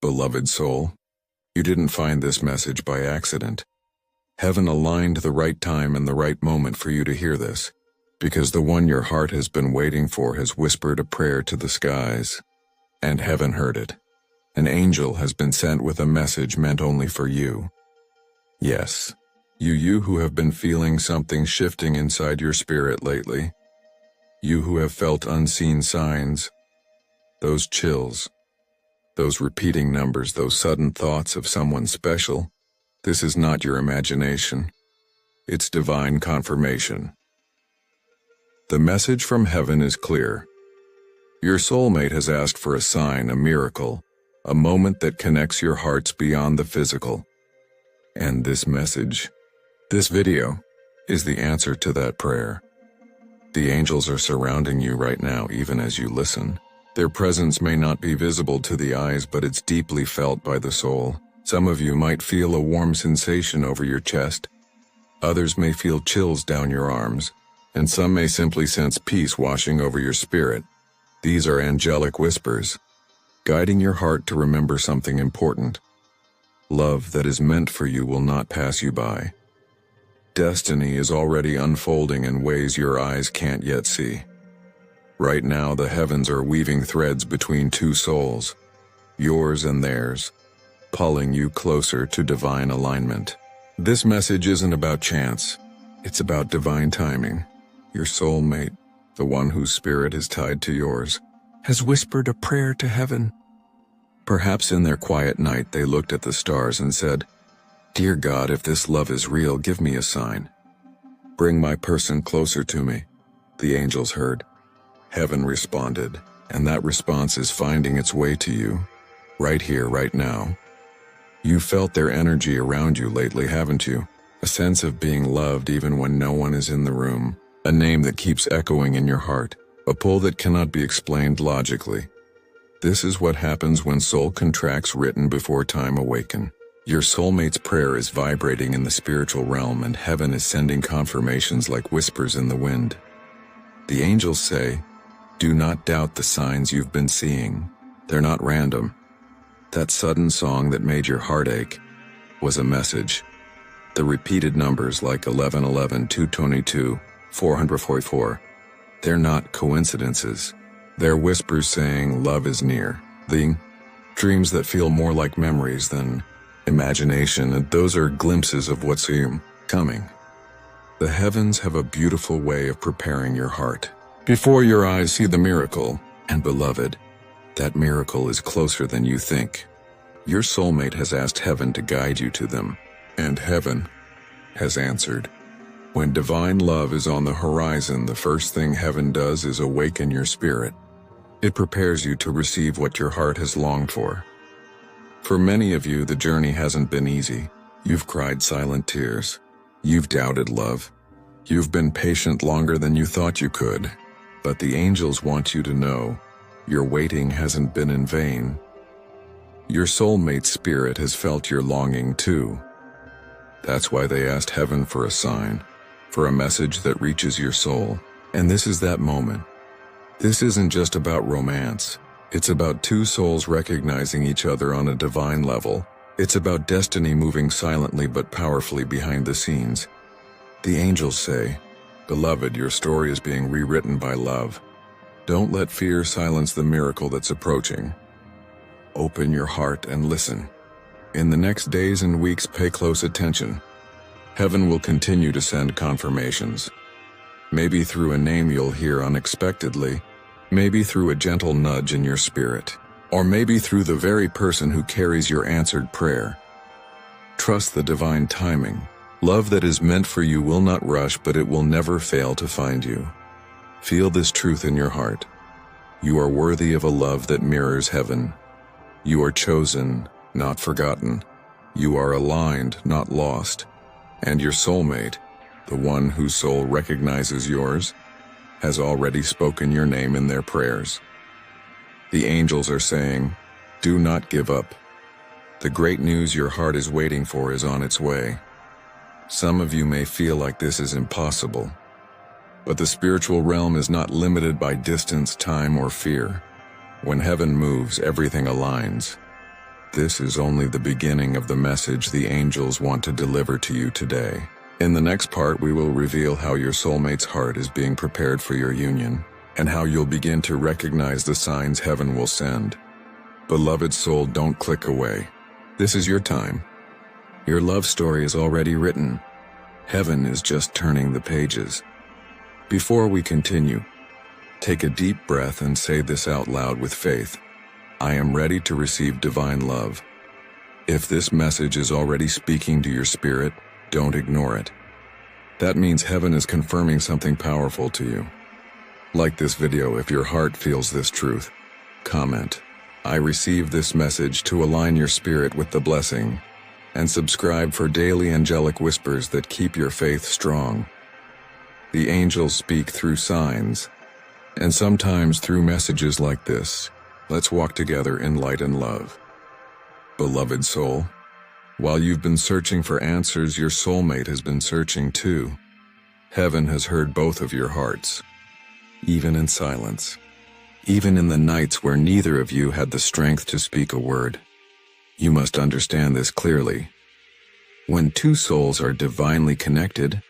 Beloved soul, you didn't find this message by accident. Heaven aligned the right time and the right moment for you to hear this, because the one your heart has been waiting for has whispered a prayer to the skies, and heaven heard it. An angel has been sent with a message meant only for you. Yes, you who have been feeling something shifting inside your spirit lately. You who have felt unseen signs, those chills, those repeating numbers, those sudden thoughts of someone special. This is not your imagination. It's divine confirmation. The message from heaven is clear. Your soulmate has asked for a sign, a miracle, a moment that connects your hearts beyond the physical. And this message, this video, is the answer to that prayer. The angels are surrounding you right now even as you listen. Their presence may not be visible to the eyes, but it's deeply felt by the soul. Some of you might feel a warm sensation over your chest. Others may feel chills down your arms, and some may simply sense peace washing over your spirit. These are angelic whispers, guiding your heart to remember something important. Love that is meant for you will not pass you by. Destiny is already unfolding in ways your eyes can't yet see. Right now, the heavens are weaving threads between two souls, yours and theirs, pulling you closer to divine alignment. This message isn't about chance. It's about divine timing. Your soulmate, the one whose spirit is tied to yours, has whispered a prayer to heaven. Perhaps in their quiet night they looked at the stars and said, "Dear God, if this love is real, give me a sign. Bring my person closer to me." The angels heard. Heaven responded, and that response is finding its way to you, right here, right now. You felt their energy around you lately, haven't you? A sense of being loved even when no one is in the room. A name that keeps echoing in your heart. A pull that cannot be explained logically. This is what happens when soul contracts written before time awaken. Your soulmate's prayer is vibrating in the spiritual realm, and heaven is sending confirmations like whispers in the wind. The angels say, "Do not doubt the signs you've been seeing. They're not random." That sudden song that made your heart ache was a message. The repeated numbers like 1111, 222, 444, they're not coincidences. They're whispers saying love is near. The dreams that feel more like memories than imagination, and those are glimpses of what's coming. The heavens have a beautiful way of preparing your heart. Before your eyes see the miracle, and beloved, that miracle is closer than you think. Your soulmate has asked heaven to guide you to them, and heaven has answered. When divine love is on the horizon, the first thing heaven does is awaken your spirit. It prepares you to receive what your heart has longed for. For many of you, the journey hasn't been easy. You've cried silent tears. You've doubted love. You've been patient longer than you thought you could. But the angels want you to know, your waiting hasn't been in vain. Your soulmate's spirit has felt your longing too. That's why they asked heaven for a sign, for a message that reaches your soul. And this is that moment. This isn't just about romance. It's about two souls recognizing each other on a divine level. It's about destiny moving silently but powerfully behind the scenes. The angels say, "Beloved, your story is being rewritten by love. Don't let fear silence the miracle that's approaching. Open your heart and listen." In the next days and weeks, pay close attention. Heaven will continue to send confirmations. Maybe through a name you'll hear unexpectedly, maybe through a gentle nudge in your spirit, or maybe through the very person who carries your answered prayer. Trust the divine timing. Love that is meant for you will not rush, but it will never fail to find you. Feel this truth in your heart. You are worthy of a love that mirrors heaven. You are chosen, not forgotten. You are aligned, not lost. And your soulmate, the one whose soul recognizes yours, has already spoken your name in their prayers. The angels are saying, "Do not give up. The great news your heart is waiting for is on its way." Some of you may feel like this is impossible, but the spiritual realm is not limited by distance, time, or fear. When heaven moves, everything aligns. this is only the beginning of the message the angels want to deliver to you today. In the next part, we will reveal how your soulmate's heart is being prepared for your union, and how you'll begin to recognize the signs heaven will send. Beloved soul, don't click away. This is your time. Your love story is already written. Heaven is just turning the pages. Before we continue, take a deep breath and say this out loud with faith. I am ready to receive divine love. If this message is already speaking to your spirit, don't ignore it. That means heaven is confirming something powerful to you. Like this video if your heart feels this truth. Comment, I receive this message to align your spirit with the blessing. And subscribe for daily angelic whispers that keep your faith strong. The angels speak through signs, and sometimes through messages like this. Let's walk together in light and love. Beloved soul, while you've been searching for answers, your soulmate has been searching too. Heaven has heard both of your hearts, even in silence, even in the nights where neither of you had the strength to speak a word. You must understand this clearly. When two souls are divinely connected,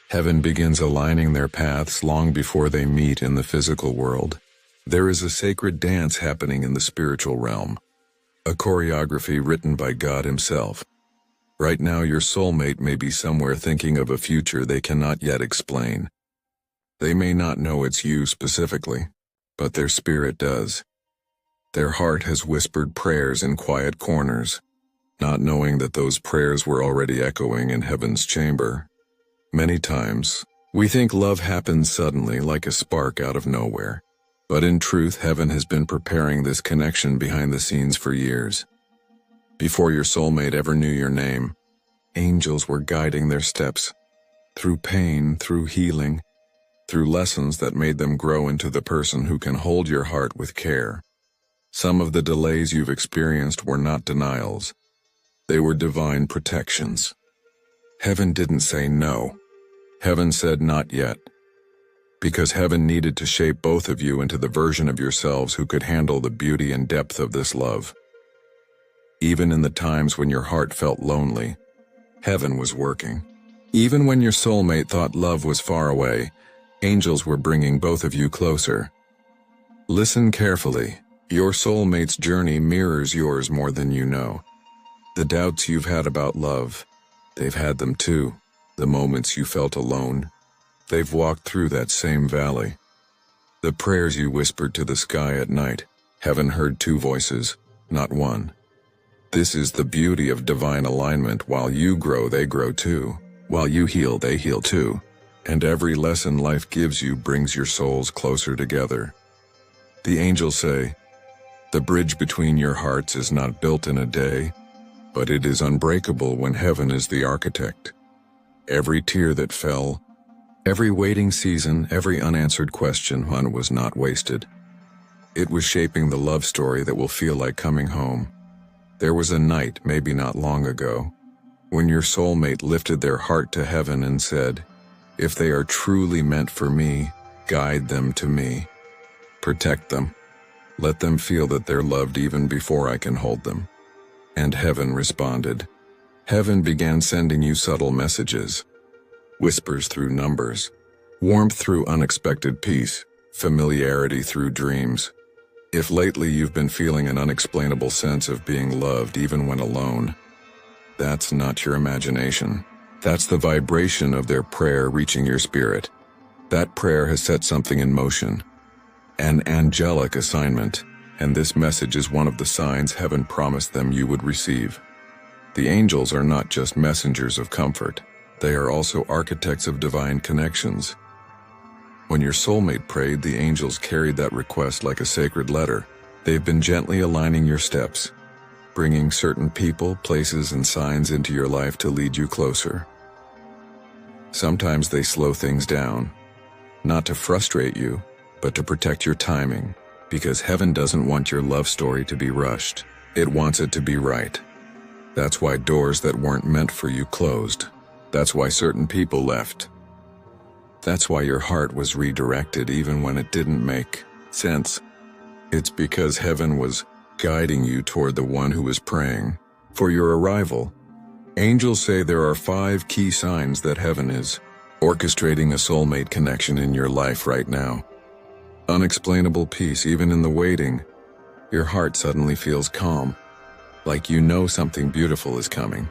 heaven begins aligning their paths long before they meet in the physical world. There is a sacred dance happening in the spiritual realm, a choreography written by God Himself. Right now, your soulmate may be somewhere thinking of a future they cannot yet explain. They may not know it's you specifically, but their spirit does. Their heart has whispered prayers in quiet corners, not knowing that those prayers were already echoing in heaven's chamber. Many times, we think love happens suddenly like a spark out of nowhere. But in truth, heaven has been preparing this connection behind the scenes for years. Before your soulmate ever knew your name, angels were guiding their steps, through pain, through healing, through lessons that made them grow into the person who can hold your heart with care. Some of the delays you've experienced were not denials. They were divine protections. Heaven didn't say no. Heaven said not yet. Because heaven needed to shape both of you into the version of yourselves who could handle the beauty and depth of this love. Even in the times when your heart felt lonely, heaven was working. Even when your soulmate thought love was far away, angels were bringing both of you closer. Listen carefully. Your soulmate's journey mirrors yours more than you know. The doubts you've had about love, they've had them too. The moments you felt alone, they've walked through that same valley. The prayers you whispered to the sky at night, heaven heard two voices, not one. This is the beauty of divine alignment. While you grow, they grow too. While you heal, they heal too. And every lesson life gives you brings your souls closer together. The angels say, the bridge between your hearts is not built in a day, but it is unbreakable when heaven is the architect. Every tear that fell, every waiting season, every unanswered question was not wasted. It was shaping the love story that will feel like coming home. There was a night, maybe not long ago, when your soulmate lifted their heart to heaven and said, if they are truly meant for me, guide them to me. Protect them. Let them feel that they're loved even before I can hold them. And heaven responded. Heaven began sending you subtle messages. Whispers through numbers. Warmth through unexpected peace. Familiarity through dreams. If lately you've been feeling an unexplainable sense of being loved even when alone, that's not your imagination. That's the vibration of their prayer reaching your spirit. That prayer has set something in motion. An angelic assignment, and this message is one of the signs heaven promised them you would receive. The angels are not just messengers of comfort, they are also architects of divine connections. When your soulmate prayed, the angels carried that request like a sacred letter. They've been gently aligning your steps, bringing certain people, places, and signs into your life to lead you closer. Sometimes they slow things down, not to frustrate you, but to protect your timing, because heaven doesn't want your love story to be rushed. It wants it to be right. That's why doors that weren't meant for you closed. That's why certain people left. That's why your heart was redirected even when it didn't make sense. It's because heaven was guiding you toward the one who is praying for your arrival. Angels say there are 5 key signs that heaven is orchestrating a soulmate connection in your life right now. Unexplainable peace even in the waiting. Your heart suddenly feels calm, like you know something beautiful is coming.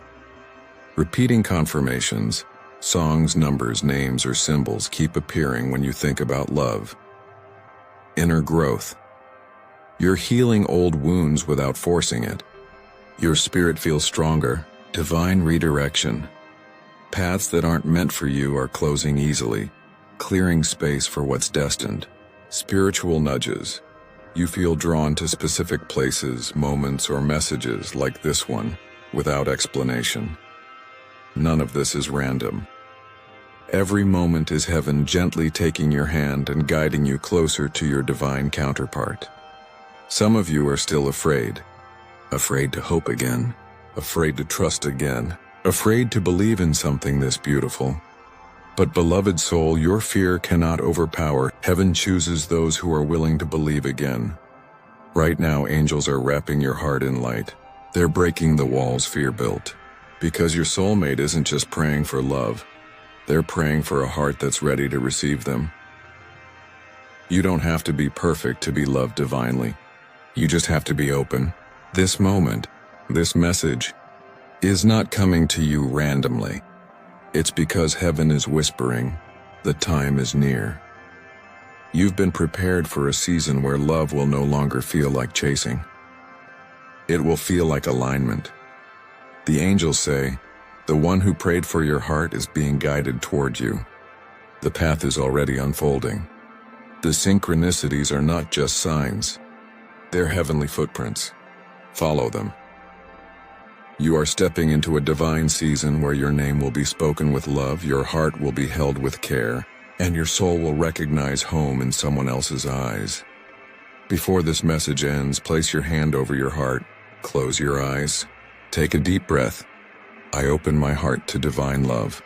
Repeating confirmations, songs, numbers, names, or symbols keep appearing when you think about love. Inner growth. You're healing old wounds without forcing it. Your spirit feels stronger. Divine redirection. Paths that aren't meant for you are closing easily, clearing space for what's destined. Spiritual nudges. You feel drawn to specific places, moments, or messages like this one, without explanation. None of this is random. Every moment is heaven gently taking your hand and guiding you closer to your divine counterpart. Some of you are still afraid. Afraid to hope again. Afraid to trust again. Afraid to believe in something this beautiful. But beloved soul, your fear cannot overpower. Heaven chooses those who are willing to believe again. Right now, angels are wrapping your heart in light. They're breaking the walls fear built. Because your soulmate isn't just praying for love. They're praying for a heart that's ready to receive them. You don't have to be perfect to be loved divinely. You just have to be open. This moment, this message, is not coming to you randomly. It's because heaven is whispering, the time is near. You've been prepared for a season where love will no longer feel like chasing. It will feel like alignment. The angels say, the one who prayed for your heart is being guided toward you. The path is already unfolding. The synchronicities are not just signs. They're heavenly footprints. Follow them. You are stepping into a divine season where your name will be spoken with love, your heart will be held with care, and your soul will recognize home in someone else's eyes. Before this message ends, place your hand over your heart, close your eyes, take a deep breath. I open my heart to divine love.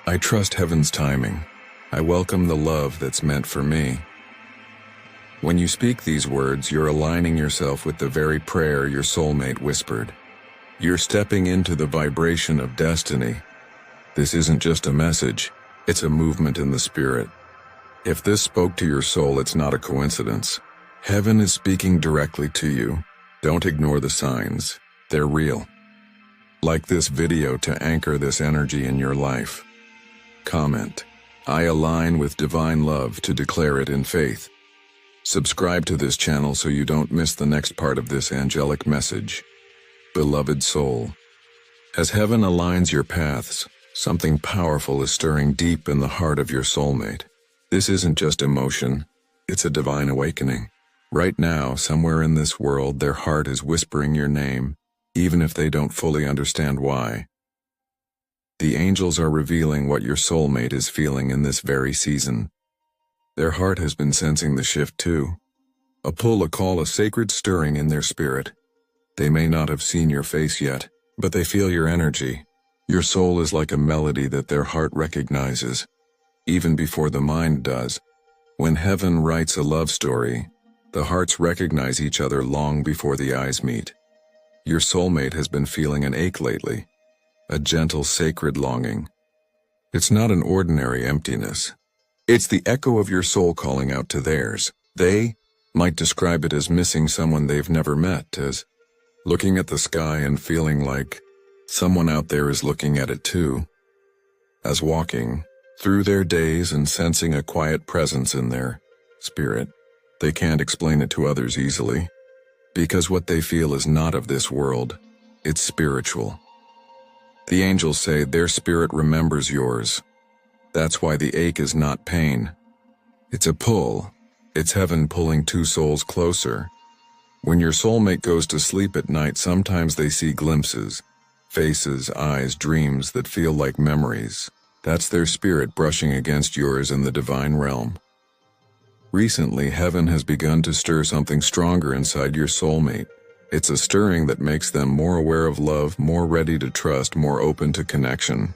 I trust heaven's timing. I welcome the love that's meant for me. When you speak these words, you're aligning yourself with the very prayer your soulmate whispered. You're stepping into the vibration of destiny. This isn't just a message, it's a movement in the spirit. If this spoke to your soul, it's not a coincidence. Heaven is speaking directly to you. Don't ignore the signs. They're real. Like this video to anchor this energy in your life. Comment, I align with divine love to declare it in faith. Subscribe to this channel so you don't miss the next part of this angelic message. Beloved soul, as heaven aligns your paths, something powerful is stirring deep in the heart of your soulmate. This isn't just emotion, it's a divine awakening. Right now, somewhere in this world, their heart is whispering your name, even if they don't fully understand why. The angels are revealing what your soulmate is feeling in this very season. Their heart has been sensing the shift too. A pull, a call, a sacred stirring in their spirit. They may not have seen your face yet, but they feel your energy. Your soul is like a melody that their heart recognizes, even before the mind does. When heaven writes a love story, the hearts recognize each other long before the eyes meet. Your soulmate has been feeling an ache lately, a gentle, sacred longing. It's not an ordinary emptiness. It's the echo of your soul calling out to theirs. They might describe it as missing someone they've never met, as looking at the sky and feeling like someone out there is looking at it too. As walking through their days and sensing a quiet presence in their spirit, they can't explain it to others easily. Because what they feel is not of this world, it's spiritual. The angels say their spirit remembers yours. That's why the ache is not pain. It's a pull. It's heaven pulling two souls closer. When your soulmate goes to sleep at night, sometimes they see glimpses, faces, eyes, dreams that feel like memories. That's their spirit brushing against yours in the divine realm. Recently, heaven has begun to stir something stronger inside your soulmate. It's a stirring that makes them more aware of love, more ready to trust, more open to connection.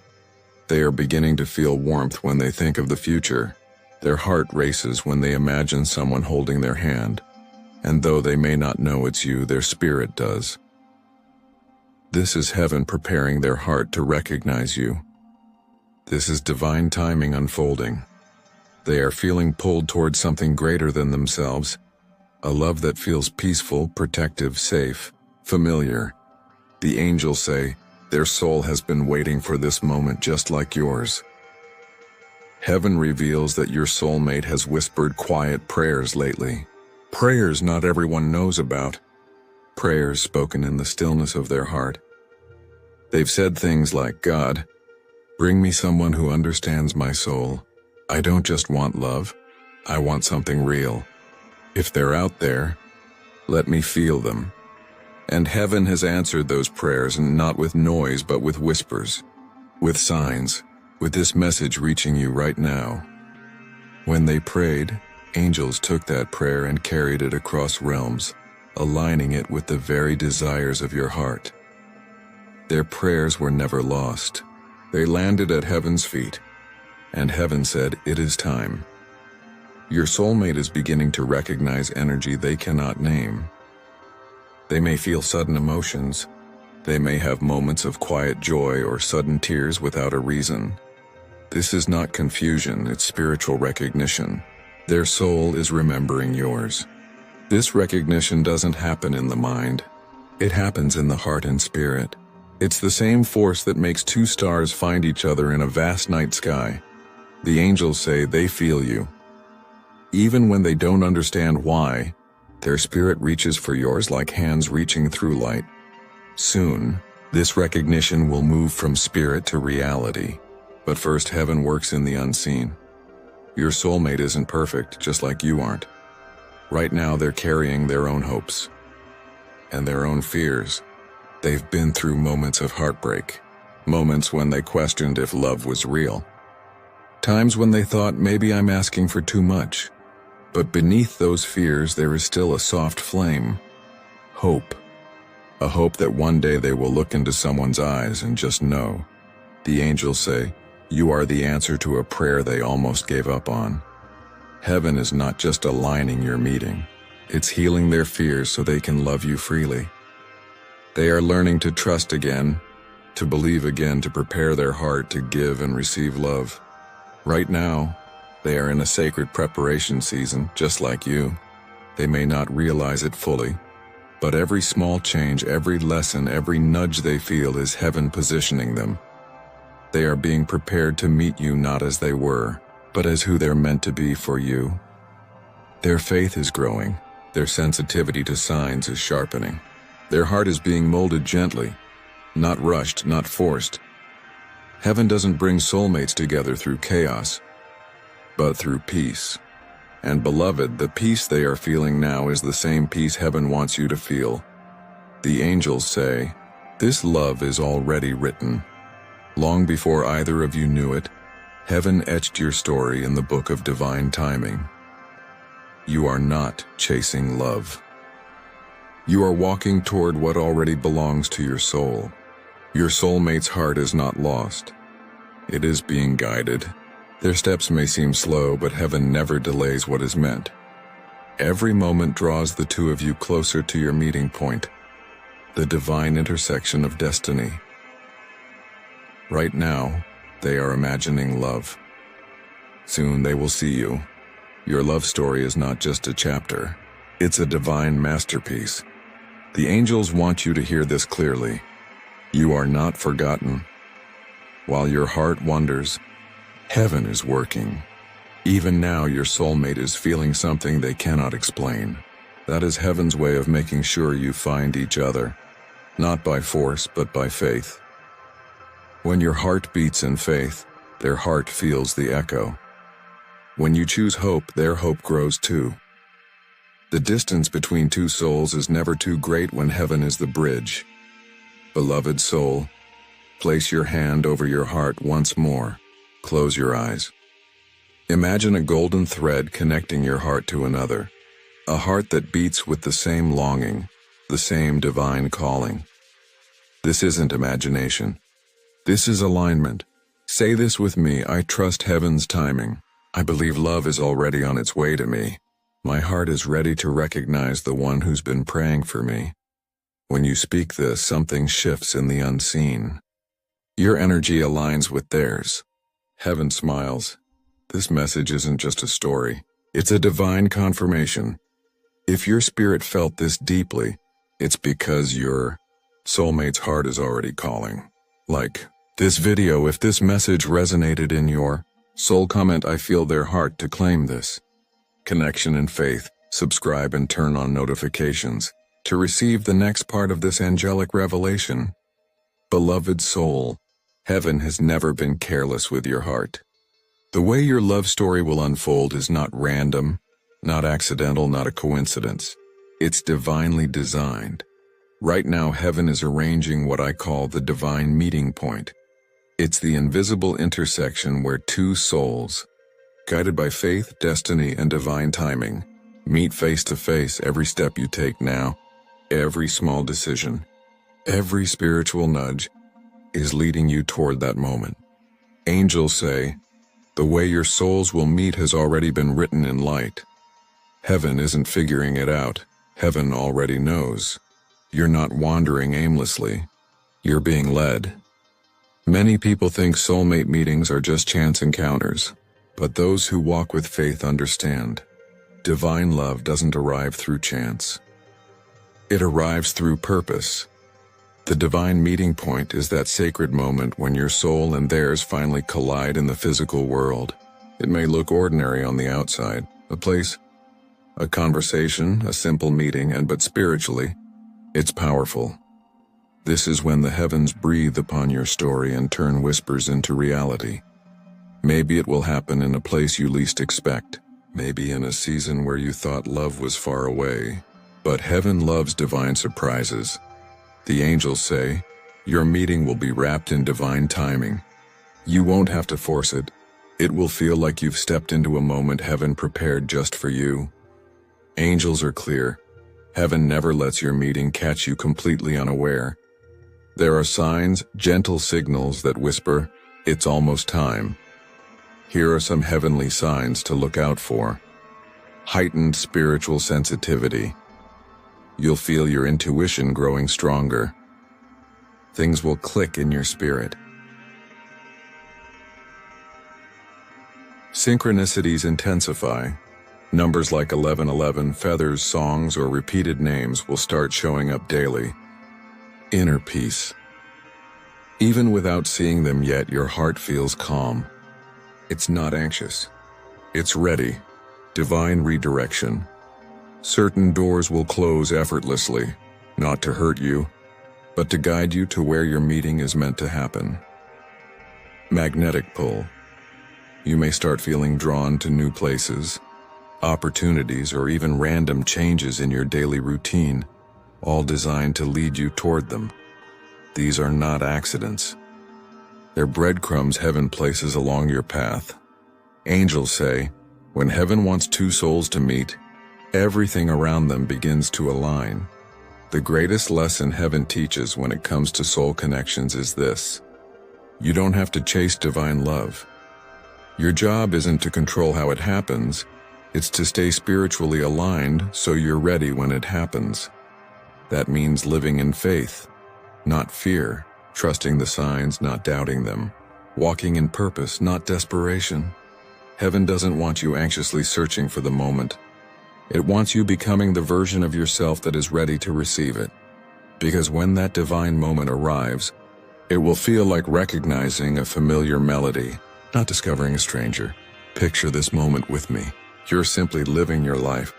They are beginning to feel warmth when they think of the future. Their heart races when they imagine someone holding their hand. and though they may not know it's you, their spirit does. This is heaven preparing their heart to recognize you. This is divine timing unfolding. They are feeling pulled towards something greater than themselves, a love that feels peaceful, protective, safe, familiar. The angels say, their soul has been waiting for this moment just like yours. Heaven reveals that your soulmate has whispered quiet prayers lately. Prayers not everyone knows about. Prayers spoken in the stillness of their heart. They've said things like, God, bring me someone who understands my soul. I don't just want love, I want something real. If they're out there, let me feel them. And heaven has answered those prayers, and not with noise but with whispers, with signs, with this message reaching you right now. When they prayed, angels took that prayer and carried it across realms, aligning it with the very desires of your heart. Their prayers were never lost. They landed at heaven's feet, and heaven said, it is time. Your soulmate is beginning to recognize energy they cannot name. They may feel sudden emotions. They may have moments of quiet joy or sudden tears without a reason. This is not confusion, it's spiritual recognition. Their soul is remembering yours. This recognition doesn't happen in the mind. It happens in the heart and spirit. It's the same force that makes two stars find each other in a vast night sky. The angels say they feel you. Even when they don't understand why, their spirit reaches for yours like hands reaching through light. Soon, this recognition will move from spirit to reality. But first, heaven works in the unseen. Your soulmate isn't perfect, just like you aren't. Right now, they're carrying their own hopes and their own fears. They've been through moments of heartbreak, moments when they questioned if love was real. Times when they thought, maybe I'm asking for too much. But beneath those fears, there is still a soft flame. Hope. A hope that one day they will look into someone's eyes and just know. The angels say, you are the answer to a prayer they almost gave up on. Heaven is not just aligning your meeting. It's healing their fears so they can love you freely. They are learning to trust again, to believe again, to prepare their heart to give and receive love. Right now, they are in a sacred preparation season, just like you. They may not realize it fully, but every small change, every lesson, every nudge they feel is heaven positioning them. They are being prepared to meet you not as they were, but as who they're meant to be for you. Their faith is growing. Their sensitivity to signs is sharpening. Their heart is being molded gently, not rushed, not forced. Heaven doesn't bring soulmates together through chaos, but through peace. And beloved, the peace they are feeling now is the same peace heaven wants you to feel. The angels say, this love is already written. Long before either of you knew it, heaven etched your story in the book of divine timing. You are not chasing love. You are walking toward what already belongs to your soul. Your soulmate's heart is not lost. It is being guided. Their steps may seem slow, but heaven never delays what is meant. Every moment draws the two of you closer to your meeting point, the divine intersection of destiny. Right now, they are imagining love. Soon they will see you. Your love story is not just a chapter. It's a divine masterpiece. The angels want you to hear this clearly. You are not forgotten. While your heart wonders, heaven is working. Even now, your soulmate is feeling something they cannot explain. That is heaven's way of making sure you find each other, not by force, but by faith. When your heart beats in faith, their heart feels the echo. When you choose hope, their hope grows too. The distance between two souls is never too great when heaven is the bridge. Beloved soul, place your hand over your heart once more. Close your eyes. Imagine a golden thread connecting your heart to another, a heart that beats with the same longing, the same divine calling. This isn't imagination. This is alignment. Say this with me: I trust heaven's timing. I believe love is already on its way to me. My heart is ready to recognize the one who's been praying for me. When you speak this, something shifts in the unseen. Your energy aligns with theirs. Heaven smiles. This message isn't just a story. It's a divine confirmation. If your spirit felt this deeply, it's because your soulmate's heart is already calling. Like this video, if this message resonated in your soul, comment "I feel their heart" to claim this connection and faith. Subscribe and turn on notifications to receive the next part of this angelic revelation. Beloved soul, heaven has never been careless with your heart. The way your love story will unfold is not random, not accidental, not a coincidence. It's divinely designed. Right now, heaven is arranging what I call the divine meeting point. It's the invisible intersection where two souls, guided by faith, destiny, and divine timing, meet face to face. Every step you take now, every small decision, every spiritual nudge is leading you toward that moment. Angels say, the way your souls will meet has already been written in light. Heaven isn't figuring it out. Heaven already knows. You're not wandering aimlessly. You're being led. Many people think soulmate meetings are just chance encounters, but those who walk with faith understand. Divine love doesn't arrive through chance. It arrives through purpose. The divine meeting point is that sacred moment when your soul and theirs finally collide in the physical world. It may look ordinary on the outside, a place, a conversation, a simple meeting, but spiritually, it's powerful. This is when the heavens breathe upon your story and turn whispers into reality. Maybe it will happen in a place you least expect, maybe in a season where you thought love was far away. But heaven loves divine surprises. The angels say, your meeting will be wrapped in divine timing. You won't have to force it. It will feel like you've stepped into a moment heaven prepared just for you. Angels are clear. Heaven never lets your meeting catch you completely unaware. There are signs, gentle signals that whisper, it's almost time. Here are some heavenly signs to look out for. Heightened spiritual sensitivity. You'll feel your intuition growing stronger. Things will click in your spirit. Synchronicities intensify. Numbers like 1111, feathers, songs, or repeated names will start showing up daily. Inner peace. Even without seeing them yet, your heart feels calm. It's not anxious. It's ready. Divine redirection. Certain doors will close effortlessly, not to hurt you, but to guide you to where your meeting is meant to happen. Magnetic pull. You may start feeling drawn to new places, opportunities, or even random changes in your daily routine, all designed to lead you toward them. These are not accidents. They're breadcrumbs heaven places along your path. Angels say, when heaven wants two souls to meet, everything around them begins to align. The greatest lesson heaven teaches when it comes to soul connections is this: you don't have to chase divine love. Your job isn't to control how it happens, it's to stay spiritually aligned so you're ready when it happens. That means living in faith, not fear, trusting the signs, not doubting them, walking in purpose, not desperation. Heaven doesn't want you anxiously searching for the moment. It wants you becoming the version of yourself that is ready to receive it. Because when that divine moment arrives, it will feel like recognizing a familiar melody, not discovering a stranger. Picture this moment with me. You're simply living your life,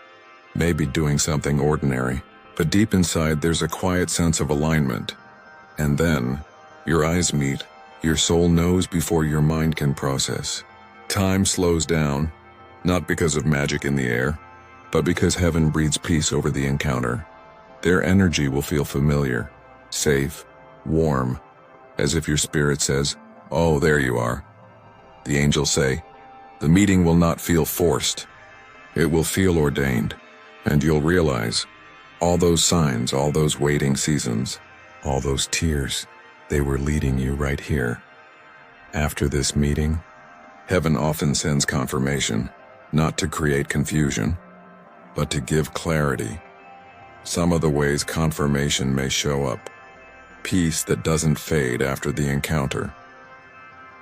maybe doing something ordinary, but deep inside there's a quiet sense of alignment. And then, your eyes meet, your soul knows before your mind can process. Time slows down, not because of magic in the air, but because heaven breathes peace over the encounter. Their energy will feel familiar, safe, warm, as if your spirit says, oh, there you are. The angels say, the meeting will not feel forced. It will feel ordained, and you'll realize, all those signs, all those waiting seasons, all those tears, they were leading you right here. After this meeting, heaven often sends confirmation, not to create confusion, but to give clarity. Some of the ways confirmation may show up: peace that doesn't fade after the encounter,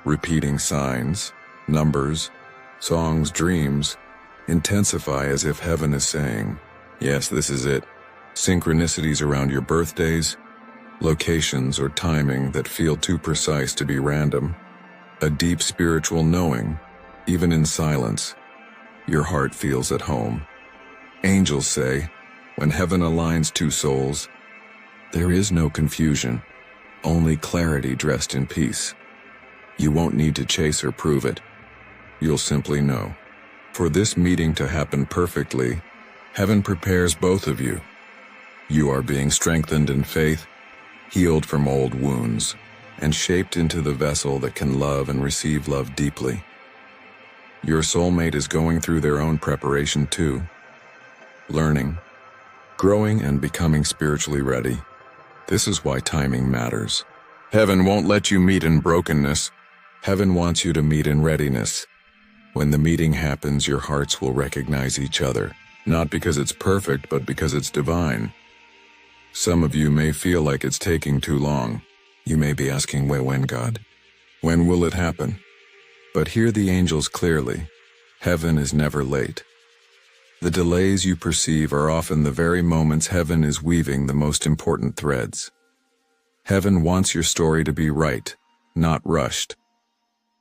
repeating signs, numbers, songs, dreams intensify as if heaven is saying, yes, this is it. Synchronicities around your birthdays, locations or timing that feel too precise to be random, a deep spiritual knowing, even in silence, your heart feels at home. Angels say, when heaven aligns two souls, there is no confusion, only clarity dressed in peace. You won't need to chase or prove it. You'll simply know. For this meeting to happen perfectly, heaven prepares both of you. You are being strengthened in faith, healed from old wounds, and shaped into the vessel that can love and receive love deeply. Your soulmate is going through their own preparation too, learning, growing, and becoming spiritually ready. This is why timing matters. Heaven won't let you meet in brokenness. Heaven wants you to meet in readiness. When the meeting happens, your hearts will recognize each other, not because it's perfect, but because it's divine. Some of you may feel like it's taking too long. You may be asking, when, God? When will it happen? But hear the angels clearly. Heaven is never late. The delays you perceive are often the very moments heaven is weaving the most important threads. Heaven wants your story to be right, not rushed.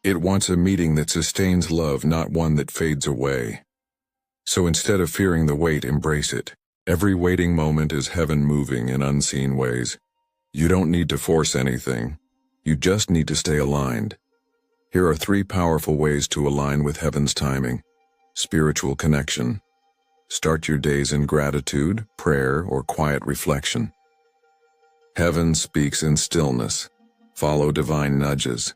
It wants a meeting that sustains love, not one that fades away. So instead of fearing the wait, embrace it. Every waiting moment is heaven moving in unseen ways. You don't need to force anything. You just need to stay aligned. Here are 3 powerful ways to align with heaven's timing. Spiritual connection. Start your days in gratitude, prayer, or quiet reflection. Heaven speaks in stillness. Follow divine nudges.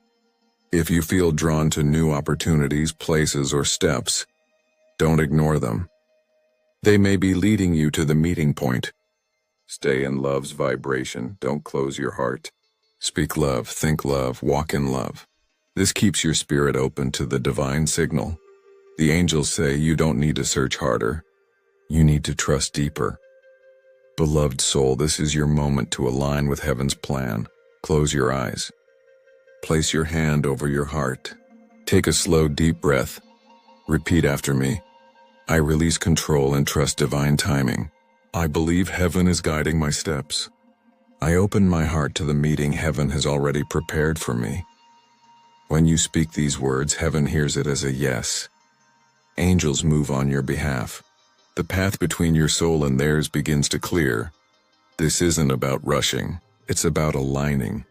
If you feel drawn to new opportunities, places, or steps, don't ignore them. They may be leading you to the meeting point. Stay in love's vibration. Don't close your heart. Speak love, think love, walk in love. This keeps your spirit open to the divine signal. The angels say you don't need to search harder. You need to trust deeper. Beloved soul, this is your moment to align with heaven's plan. Close your eyes. Place your hand over your heart. Take a slow, deep breath. Repeat after me. I release control and trust divine timing. I believe heaven is guiding my steps. I open my heart to the meeting heaven has already prepared for me. When you speak these words, heaven hears it as a yes. Angels move on your behalf. The path between your soul and theirs begins to clear. This isn't about rushing. It's about aligning.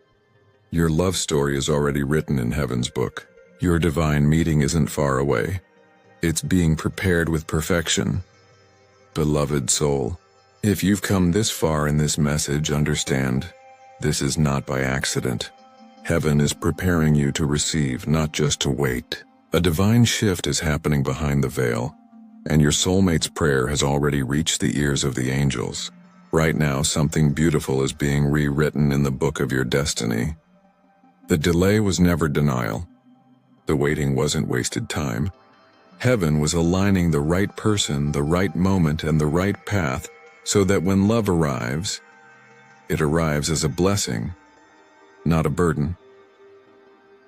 Your love story is already written in heaven's book. Your divine meeting isn't far away. It's being prepared with perfection. Beloved soul, if you've come this far in this message, understand, this is not by accident. Heaven is preparing you to receive, not just to wait. A divine shift is happening behind the veil, and your soulmate's prayer has already reached the ears of the angels. Right now, something beautiful is being rewritten in the book of your destiny. The delay was never denial. The waiting wasn't wasted time. Heaven was aligning the right person, the right moment, and the right path so that when love arrives, it arrives as a blessing, not a burden.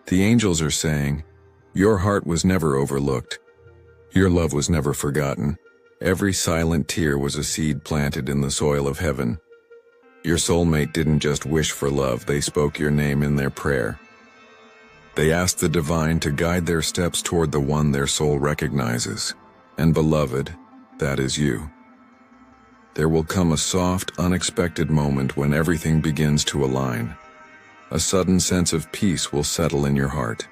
The angels are saying, your heart was never overlooked. Your love was never forgotten. Every silent tear was a seed planted in the soil of heaven. Your soulmate didn't just wish for love, they spoke your name in their prayer. They asked the divine to guide their steps toward the one their soul recognizes. And beloved, that is you. There will come a soft, unexpected moment when everything begins to align. A sudden sense of peace will settle in your heart.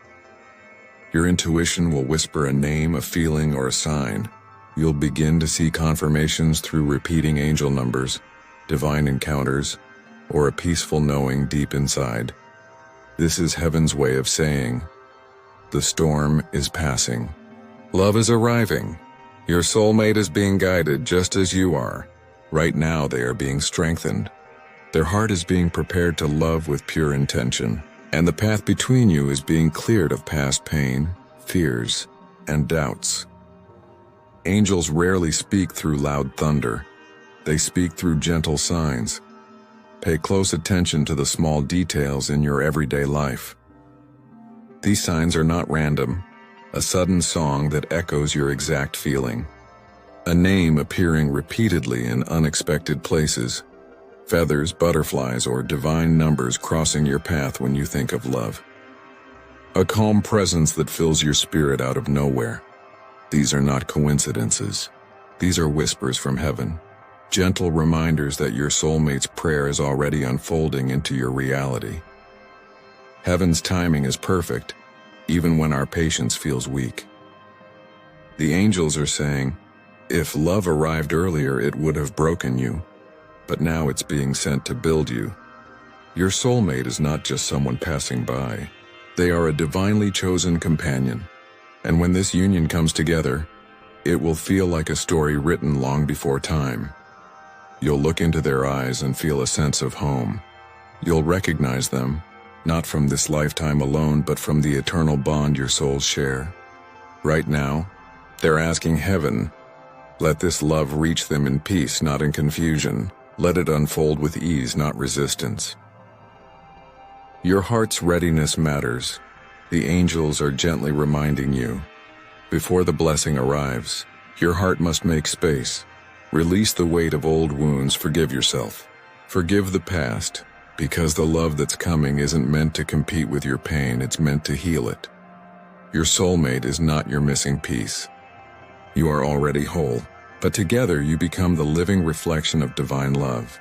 Your intuition will whisper a name, a feeling, or a sign. You'll begin to see confirmations through repeating angel numbers, divine encounters, or a peaceful knowing deep inside. This is heaven's way of saying, the storm is passing. Love is arriving. Your soulmate is being guided just as you are. Right now they are being strengthened. Their heart is being prepared to love with pure intention, and the path between you is being cleared of past pain, fears, and doubts. Angels rarely speak through loud thunder. They speak through gentle signs. Pay close attention to the small details in your everyday life. These signs are not random. A sudden song that echoes your exact feeling. A name appearing repeatedly in unexpected places. Feathers, butterflies, or divine numbers crossing your path when you think of love. A calm presence that fills your spirit out of nowhere. These are not coincidences. These are whispers from heaven. Gentle reminders that your soulmate's prayer is already unfolding into your reality. Heaven's timing is perfect, even when our patience feels weak. The angels are saying, if love arrived earlier, it would have broken you, but now it's being sent to build you. Your soulmate is not just someone passing by. They are a divinely chosen companion, and when this union comes together, it will feel like a story written long before time. You'll look into their eyes and feel a sense of home. You'll recognize them, not from this lifetime alone, but from the eternal bond your souls share. Right now, they're asking heaven, let this love reach them in peace, not in confusion. Let it unfold with ease, not resistance. Your heart's readiness matters. The angels are gently reminding you. Before the blessing arrives, your heart must make space. Release the weight of old wounds, forgive yourself. Forgive the past, because the love that's coming isn't meant to compete with your pain, it's meant to heal it. Your soulmate is not your missing piece. You are already whole, but together you become the living reflection of divine love.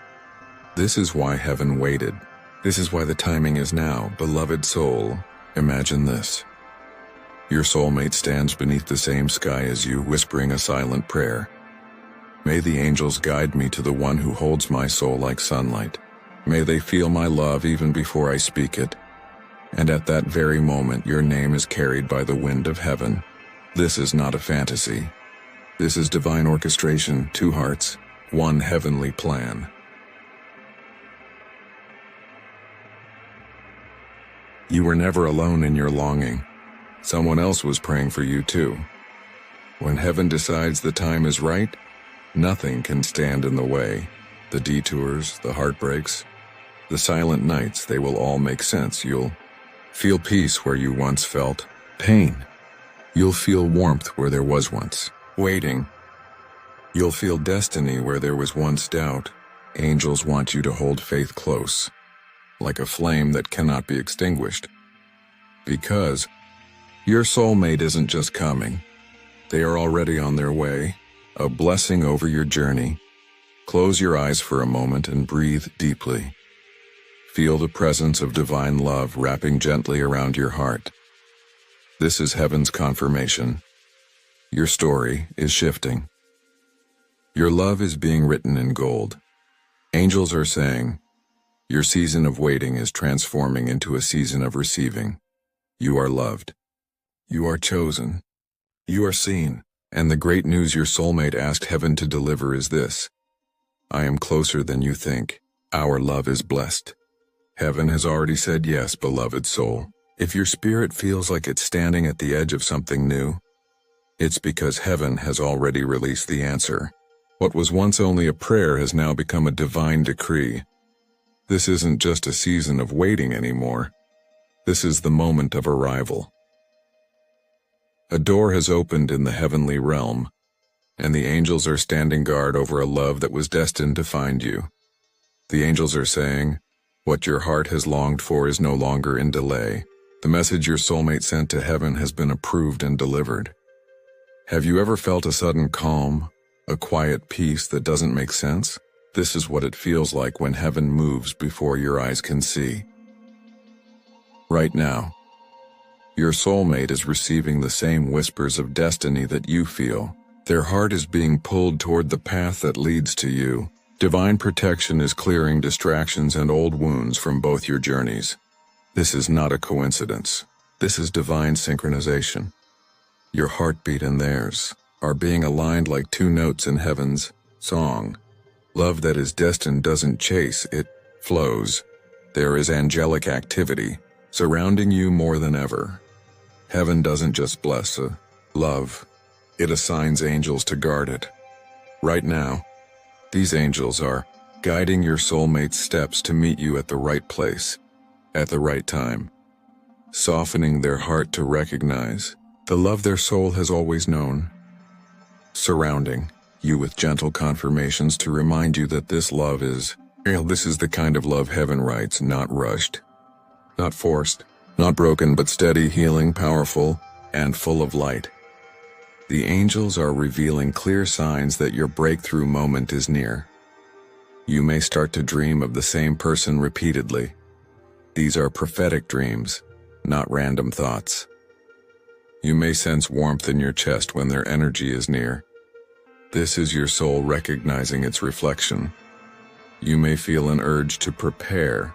This is why heaven waited. This is why the timing is now. Beloved soul, imagine this. Your soulmate stands beneath the same sky as you, whispering a silent prayer. May the angels guide me to the one who holds my soul like sunlight. May they feel my love even before I speak it. And at that very moment, your name is carried by the wind of heaven. This is not a fantasy. This is divine orchestration, two hearts, one heavenly plan. You were never alone in your longing. Someone else was praying for you too. When heaven decides the time is right, nothing can stand in the way. The detours, the heartbreaks, the silent nights, they will all make sense. You'll feel peace where you once felt pain. You'll feel warmth where there was once waiting. You'll feel destiny where there was once doubt. Angels want you to hold faith close, like a flame that cannot be extinguished. Because your soulmate isn't just coming. They are already on their way, a blessing over your journey. Close your eyes for a moment and breathe deeply. Feel the presence of divine love wrapping gently around your heart. This is heaven's confirmation. Your story is shifting. Your love is being written in gold. Angels are saying, your season of waiting is transforming into a season of receiving. You are loved. You are chosen. You are seen. And the great news your soulmate asked heaven to deliver is this. I am closer than you think. Our love is blessed. Heaven has already said yes, beloved soul. If your spirit feels like it's standing at the edge of something new, it's because heaven has already released the answer. What was once only a prayer has now become a divine decree. This isn't just a season of waiting anymore. This is the moment of arrival. A door has opened in the heavenly realm, and the angels are standing guard over a love that was destined to find you. The angels are saying, what your heart has longed for is no longer in delay. The message your soulmate sent to heaven has been approved and delivered. Have you ever felt a sudden calm, a quiet peace that doesn't make sense? This is what it feels like when heaven moves before your eyes can see. Right now, your soulmate is receiving the same whispers of destiny that you feel. Their heart is being pulled toward the path that leads to you. Divine protection is clearing distractions and old wounds from both your journeys. This is not a coincidence. This is divine synchronization. Your heartbeat and theirs are being aligned like two notes in heaven's song. Love that is destined doesn't chase, it flows. There is angelic activity surrounding you more than ever. Heaven doesn't just bless love. It assigns angels to guard it. Right now, these angels are guiding your soulmate's steps to meet you at the right place, at the right time, softening their heart to recognize the love their soul has always known, surrounding you with gentle confirmations to remind you that this love is real. This is the kind of love heaven writes, not rushed, not forced, not broken, but steady, healing, powerful, and full of light. The angels are revealing clear signs that your breakthrough moment is near. You may start to dream of the same person repeatedly. These are prophetic dreams, not random thoughts. You may sense warmth in your chest when their energy is near. This is your soul recognizing its reflection. You may feel an urge to prepare,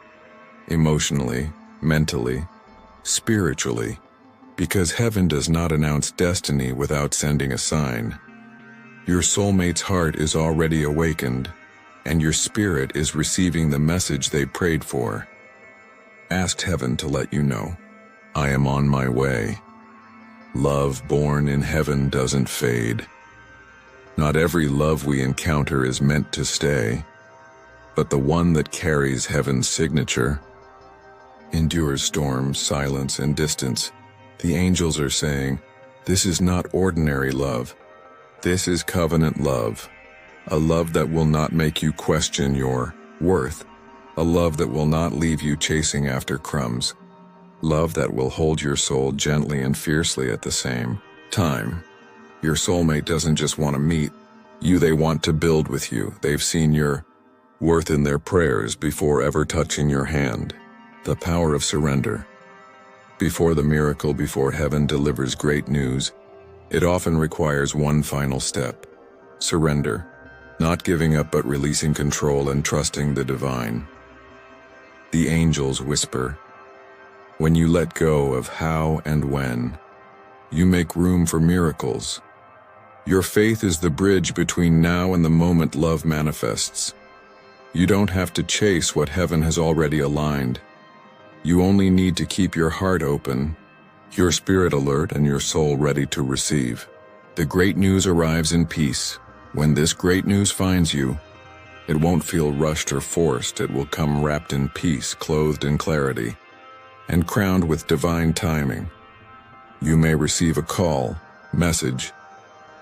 emotionally, mentally, spiritually, because heaven does not announce destiny without sending a sign. Your soulmate's heart is already awakened, and your spirit is receiving the message they prayed for. Ask heaven to let you know, I am on my way. Love born in heaven doesn't fade. Not every love we encounter is meant to stay, but the one that carries heaven's signature endures storms, silence, and distance. The angels are saying, this is not ordinary love. This is covenant love. A love that will not make you question your worth. A love that will not leave you chasing after crumbs. Love that will hold your soul gently and fiercely at the same time. Your soulmate doesn't just want to meet you, they want to build with you. They've seen your worth in their prayers before ever touching your hand. The power of surrender. Before the miracle, before heaven delivers great news, it often requires one final step. Surrender. Not giving up but releasing control and trusting the divine. The angels whisper, when you let go of how and when, you make room for miracles. Your faith is the bridge between now and the moment love manifests. You don't have to chase what heaven has already aligned. You only need to keep your heart open, your spirit alert, and your soul ready to receive. The great news arrives in peace. When this great news finds you, it won't feel rushed or forced. It will come wrapped in peace, clothed in clarity, and crowned with divine timing. You may receive a call, message,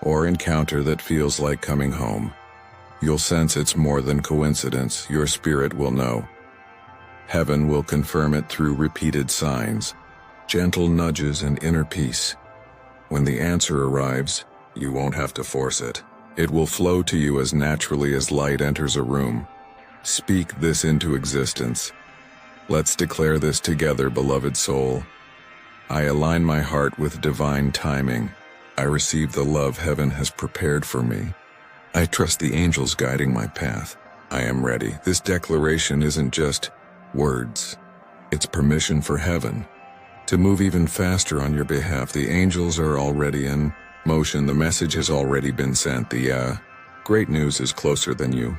or encounter that feels like coming home. You'll sense it's more than coincidence. Your spirit will know. Heaven will confirm it through repeated signs, gentle nudges, and inner peace. When the answer arrives, you won't have to force it. It will flow to you as naturally as light enters a room. Speak this into existence. Let's declare this together, beloved soul. I align my heart with divine timing. I receive the love heaven has prepared for me. I trust the angels guiding my path. I am ready. This declaration isn't just words. It's permission for heaven to move even faster on your behalf. The angels are already in motion. The message has already been sent. The great news is closer than you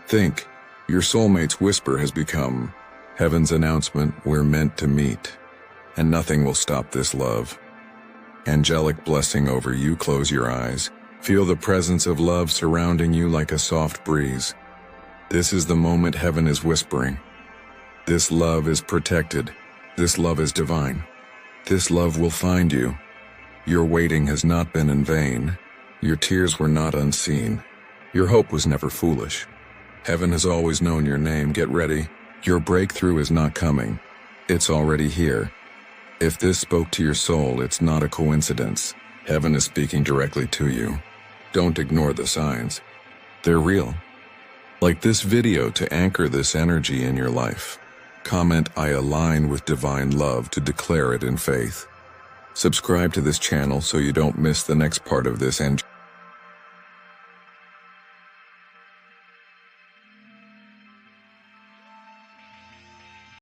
think. Your soulmate's whisper has become heaven's announcement. We're meant to meet, and nothing will stop this love. Angelic blessing over you. Close your eyes. Feel the presence of love surrounding you like a soft breeze. This is the moment heaven is whispering. This love is protected. This love is divine. This love will find you. Your waiting has not been in vain. Your tears were not unseen. Your hope was never foolish. Heaven has always known your name. Get ready. Your breakthrough is not coming. It's already here. If this spoke to your soul, it's not a coincidence. Heaven is speaking directly to you. Don't ignore the signs. They're real. Like this video to anchor this energy in your life. Comment, I align with divine love, to declare it in faith. Subscribe to this channel so you don't miss the next part of this